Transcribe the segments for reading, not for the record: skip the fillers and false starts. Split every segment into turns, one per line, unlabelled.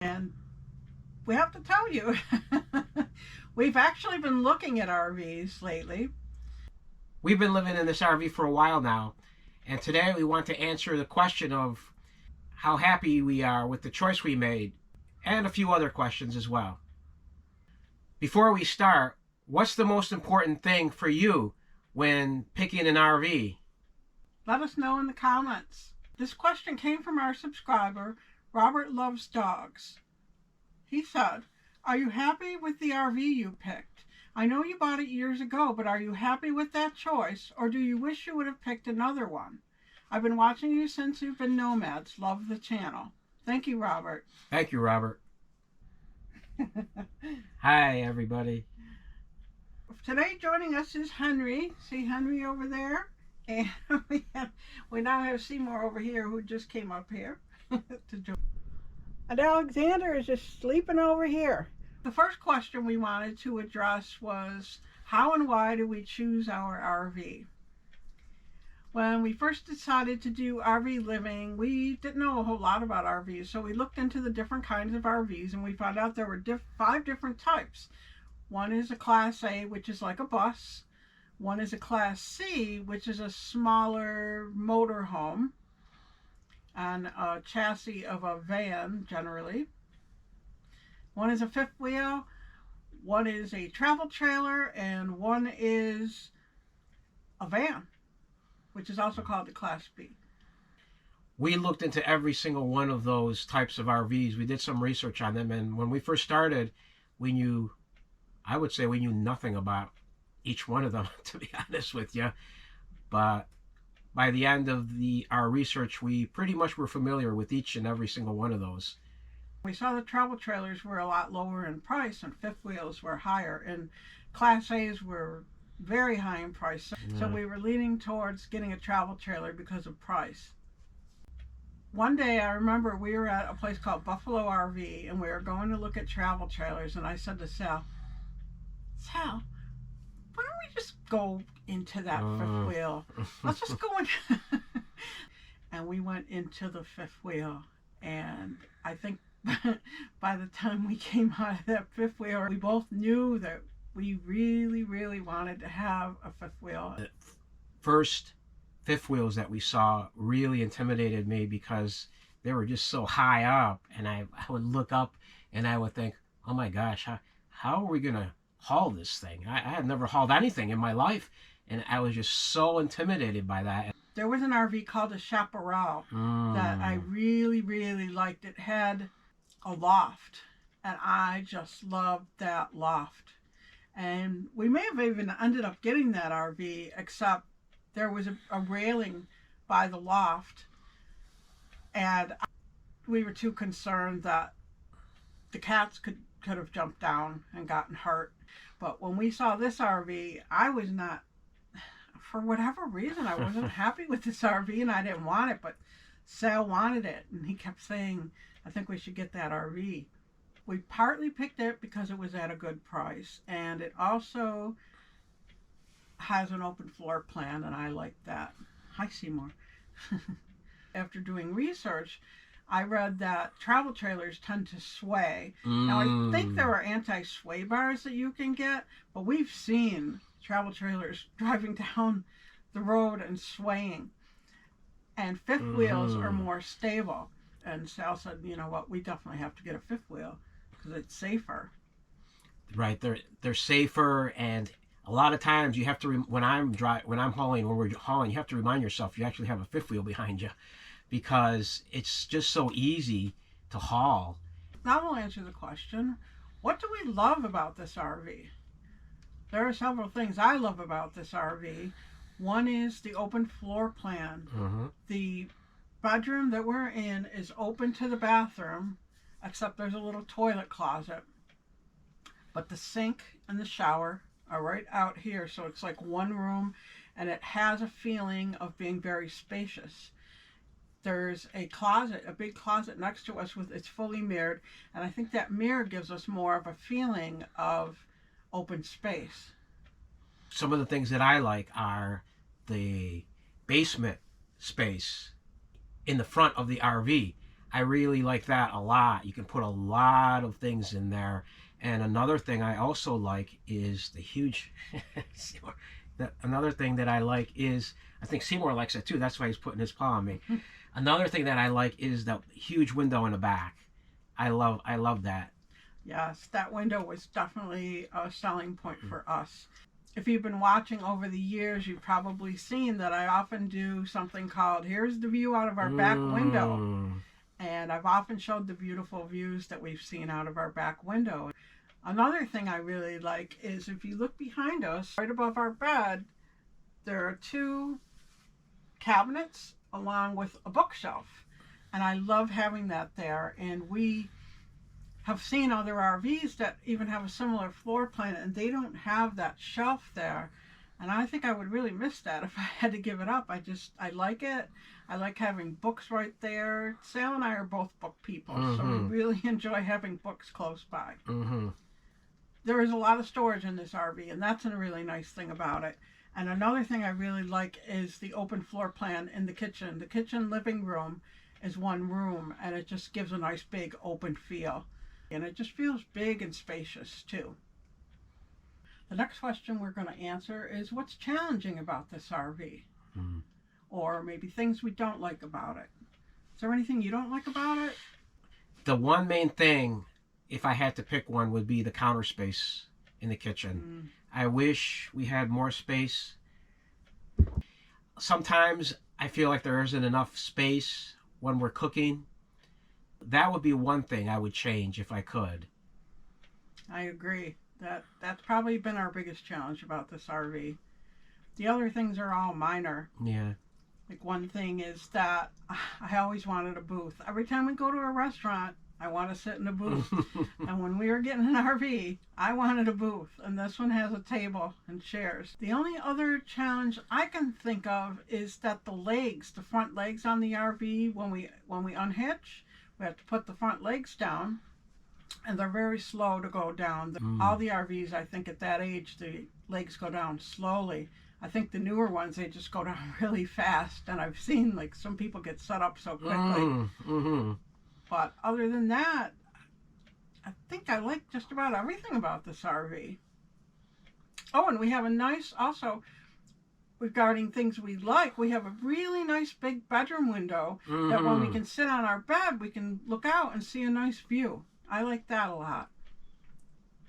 And we have to tell you, we've actually been looking at RVs lately.
We've been living in this RV for a while now, and today we want to answer the question of how happy we are with the choice we made, and a few other questions as well. Before we start, what's the most important thing for you when picking an RV?
Let us know in the comments. This question came from our subscriber, Robert Loves Dogs. He said, "Are you happy with the RV you picked? I know you bought it years ago, but are you happy with that choice, or do you wish you would have picked another one? I've been watching you since you've been nomads. Love the channel." Thank you, Robert.
Thank you, Robert. Hi, everybody.
Today joining us is Henry. See Henry over there? And we now have Seymour over here, who just came up here to join. And Alexander is just sleeping over here. The first question we wanted to address was, how and why do we choose our RV? When we first decided to do RV living, we didn't know a whole lot about RVs, so we looked into the different kinds of RVs, and we found out there were 5 different types. One is a Class A, which is like a bus. One is a Class C, which is a smaller motorhome and a chassis of a van, generally. One is a fifth wheel, one is a travel trailer, and one is a van, which is also called the Class B.
We looked into every single one of those types of RVs. We did some research on them, and when we first started, I would say we knew nothing about each one of them, to be honest with you. But by the end of our research, we pretty much were familiar with each and every single one of those.
We saw the travel trailers were a lot lower in price, and fifth wheels were higher, and Class A's were very high in price. So we were leaning towards getting a travel trailer because of price. One day I remember we were at a place called Buffalo RV, and we were going to look at travel trailers, and I said to Sal, why don't we just go into that fifth wheel? Let's just go in. And we went into the fifth wheel, and I think by the time we came out of that fifth wheel, we both knew that we really, really wanted to have a fifth wheel.
The first fifth wheels that we saw really intimidated me because they were just so high up, and I would look up and I would think, oh my gosh, how are we gonna haul this thing? I had never hauled anything in my life, and I was just so intimidated by that.
There was an RV called a Chaparral that I really, really liked. It had a loft, and I just loved that loft. And we may have even ended up getting that RV, except there was a railing by the loft, and we were too concerned that the cats could have jumped down and gotten hurt. But when we saw this RV, I was not, for whatever reason, I wasn't happy with this RV, and I didn't want it, but Sal wanted it, and he kept saying, I think we should get that RV. We partly picked it because it was at a good price, and it also has an open floor plan, and I like that. Hi, Seymour. After doing research, I read that travel trailers tend to sway. Now, I think there are anti-sway bars that you can get, but we've seen travel trailers driving down the road and swaying. And fifth wheels are more stable. And Sal said, you know what, we definitely have to get a fifth wheel because it's safer.
Right, they're safer, and a lot of times you have to when we're hauling, you have to remind yourself you actually have a fifth wheel behind you, because it's just so easy to haul.
Now we'll answer the question, what do we love about this RV? There are several things I love about this RV. One is the open floor plan. The bedroom that we're in is open to the bathroom, except there's a little toilet closet. But the sink and the shower are right out here, so it's like one room, and it has a feeling of being very spacious. There's a closet, a big closet next to us it's fully mirrored, and I think that mirror gives us more of a feeling of open space.
Some of the things that I like are the basement space in the front of the RV. I really like that a lot. You can put a lot of things in there. And another thing I also like is the huge. Another thing that I like is, I think Seymour likes it too. That's why he's putting his paw on me. Another thing that I like is the huge window in the back. I love that.
Yes, that window was definitely a selling point for us. If you've been watching over the years, you've probably seen that I often do something called Here's the View Out of Our Back Window. And I've often showed the beautiful views that we've seen out of our back window. Another thing I really like is if you look behind us, right above our bed, there are 2 cabinets along with a bookshelf. And I love having that there. And we have seen other RVs that even have a similar floor plan, and they don't have that shelf there. And I think I would really miss that if I had to give it up. I like it. I like having books right there. Sal and I are both book people, so we really enjoy having books close by. There is a lot of storage in this RV, and that's a really nice thing about it. And another thing I really like is the open floor plan in the kitchen. The kitchen living room is one room, and it just gives a nice big open feel. And it just feels big and spacious too. The next question we're going to answer is, what's challenging about this RV? Or maybe things we don't like about it. Is there anything you don't like about it?
The one main thing, if I had to pick one, would be the counter space in the kitchen. I wish we had more space. Sometimes I feel like there isn't enough space when we're cooking. That would be one thing I would change if I could.
I agree. That's probably been our biggest challenge about this RV. The other things are all minor.
Yeah.
Like one thing is that I always wanted a booth. Every time we go to a restaurant, I want to sit in a booth. And when we were getting an RV, I wanted a booth. And this one has a table and chairs. The only other challenge I can think of is that the front legs on the RV, when we unhitch, we have to put the front legs down, and they're very slow to go down. All the RVs, I think at that age, the legs go down slowly. I think the newer ones, they just go down really fast, and I've seen like some people get set up so quickly. But other than that, I think I like just about everything about this RV. Oh, and we have a nice, also, regarding things we like, we have a really nice big bedroom window that when we can sit on our bed, we can look out and see a nice view. I like that a lot.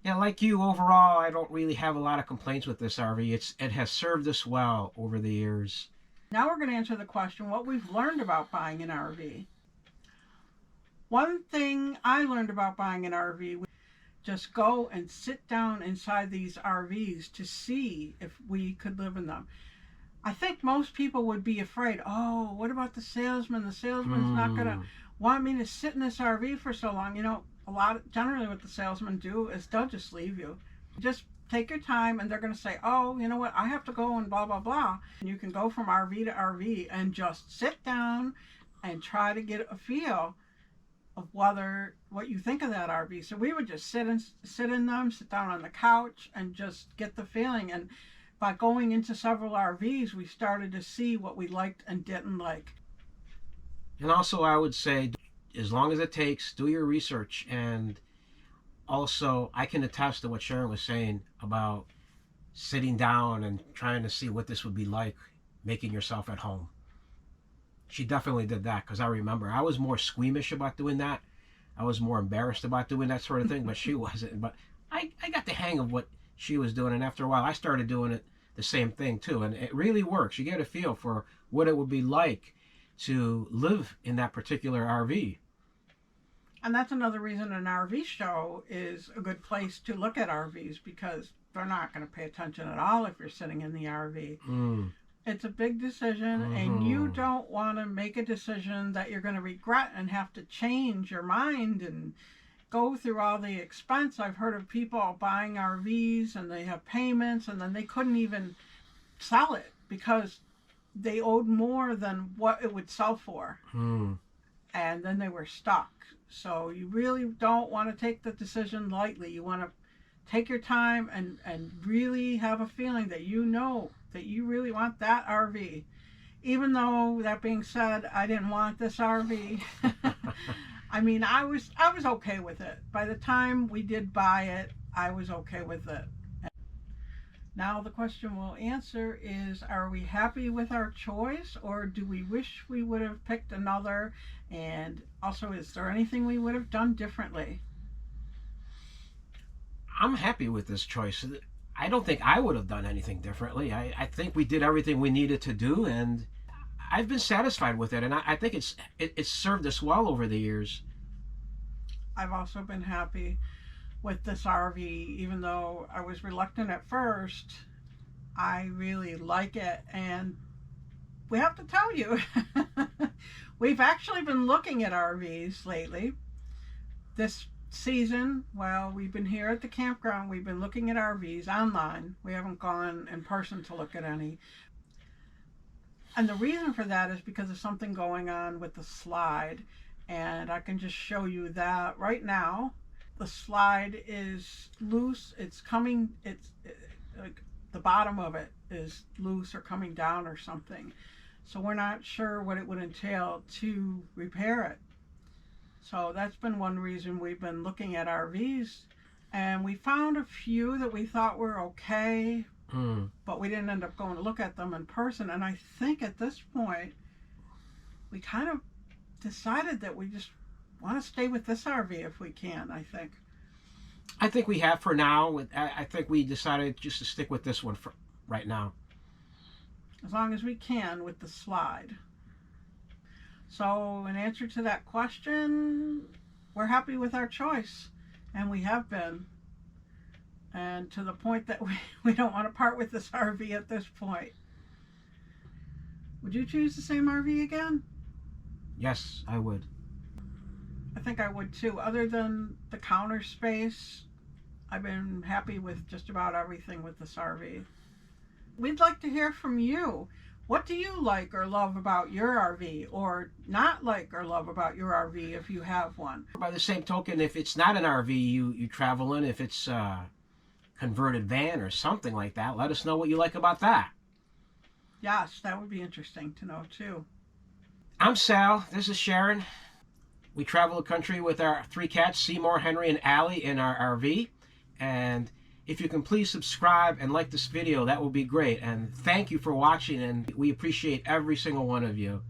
Yeah, like you, overall, I don't really have a lot of complaints with this RV. It has served us well over the years.
Now we're going to answer the question, what we've learned about buying an RV. One thing I learned about buying an RV, just go and sit down inside these RVs to see if we could live in them. I think most people would be afraid, oh, what about the salesman? The salesman's not going to want me to sit in this RV for so long. You know, generally what the salesmen do is they'll just leave you. Just take your time, and they're going to say, oh, you know what, I have to go and blah, blah, blah. And you can go from RV to RV and just sit down and try to get a feel of what you think of that RV. So we would just sit in them, sit down on the couch, and just get the feeling. And by going into several RVs, we started to see what we liked and didn't like.
And also, I would say, as long as it takes, do your research. And also, I can attest to what Sharon was saying about sitting down and trying to see what this would be like, making yourself at home. She definitely did that, because I remember I was more squeamish about doing that. I was more embarrassed about doing that sort of thing, but she wasn't. But I got the hang of what she was doing, and after a while I started doing it the same thing too, and it really works. You get a feel for what it would be like to live in that particular RV.
And that's another reason an RV show is a good place to look at RVs, because they're not going to pay attention at all if you're sitting in the RV. It's a big decision, and you don't want to make a decision that you're going to regret and have to change your mind and go through all the expense. I've heard of people buying RVs and they have payments, and then they couldn't even sell it because they owed more than what it would sell for. And then they were stuck. So you really don't want to take the decision lightly. You want to take your time and really have a feeling that you know that you really want that RV. Even though, that being said, I didn't want this RV. I mean, I was okay with it. By the time we did buy it, I was okay with it. Now the question we'll answer is, are we happy with our choice, or do we wish we would have picked another? And also, is there anything we would have done differently?
I'm happy with this choice. I don't think I would have done anything differently. I think we did everything we needed to do, and I've been satisfied with it. And I think it's served us well over the years.
I've also been happy with this RV, even though I was reluctant at first. I really like it, and we have to tell you, we've actually been looking at RVs lately. This season, while we've been here at the campground, we've been looking at RVs online. We haven't gone in person to look at any. And the reason for that is because of something going on with the slide. And I can just show you that right now. The slide is loose. It's like the bottom of it is loose or coming down or something. So we're not sure what it would entail to repair it. So that's been one reason we've been looking at RVs. And we found a few that we thought were okay, but we didn't end up going to look at them in person. And I think at this point, we kind of decided that we just want to stay with this RV if we can, I think.
I think we have for now. I think we decided just to stick with this one for right now.
As long as we can with the slide. So in answer to that question, we're happy with our choice, and we have been. And to the point that we don't want to part with this RV at this point. Would you choose the same RV again?
Yes, I would.
I think I would too. Other than the counter space, I've been happy with just about everything with this RV. We'd like to hear from you. What do you like or love about your RV, or not like or love about your RV if you have one?
By the same token, if it's not an RV you travel in, if it's a converted van or something like that, let us know what you like about that.
Yes, that would be interesting to know too.
I'm Sal. This is Sharon. We travel the country with our 3 cats, Seymour, Henry, and Allie, in our RV. And if you can please subscribe and like this video, that would be great. And thank you for watching, and we appreciate every single one of you.